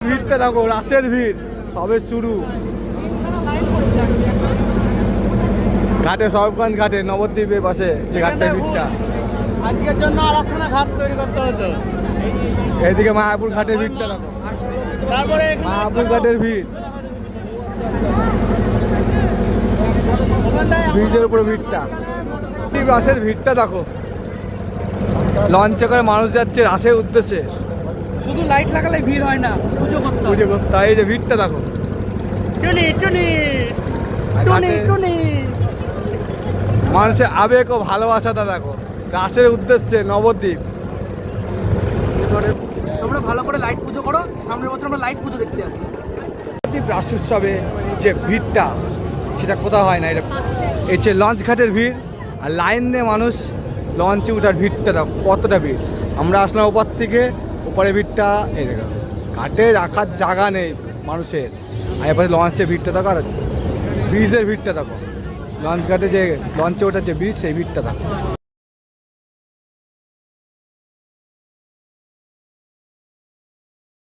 ভিড়টা দেখো, রাসের ভিড় সবে শুরু। ঘাটে সরবগঞ্জ ঘাটে নবদ্বীপের পাশে যে ঘাটটার ভিড়টা, আজকের জন্য আরেকখানা ঘাট তৈরি করতে হতো। এইদিকে মায়াপুর ঘাটের ভিড়টা দেখো, তারপরে মায়াপুর ঘাটের ভিড়, ব্রিজের উপরে ভিড়টা, রাসের ভিড়টা দেখো। লঞ্চে করে মানুষ যাচ্ছে রাসের উদ্দেশ্যে। শুধু লাইট লাগালে ভিড় হয় না, পুজো করতে হয়। পুজো করতে হয়। এই যে ভিড়টা দেখো, টুনি টুনি আর টুনি ঘাটে টুনি। মানুষের আবেগ ও ভালোবাসাটা দেখো, রাসের উদ্দেশ্যে নবদ্বীপ। তোমরা ভালো করে লাইট পুজো করো, সামনের বছর আমরা লাইট পুজো দেখতে যাবো। নবদ্বীপ রাস উৎসবে যে ভিড়টা, সেটা কোথাও হয় না। এটা এই যে লঞ্চ ঘাটের ভিড়, আর লাইন দিয়ে মানুষ লঞ্চে উঠার ভিড়টা দেখো কতটা ভিড়। আমরা আসলাম ওপর থেকে, ওপরে ভিড়টা এই দেখো, ঘাটে রাখার জায়গা নেই মানুষের। আর এরপরে লঞ্চের ভিড়টা দেখো, আর ব্রিজের ভিড়টা দেখো, লঞ্চ ঘাটে যে লঞ্চে ওঠার যে ব্রিজ, সেই ভিড়টা দেখো।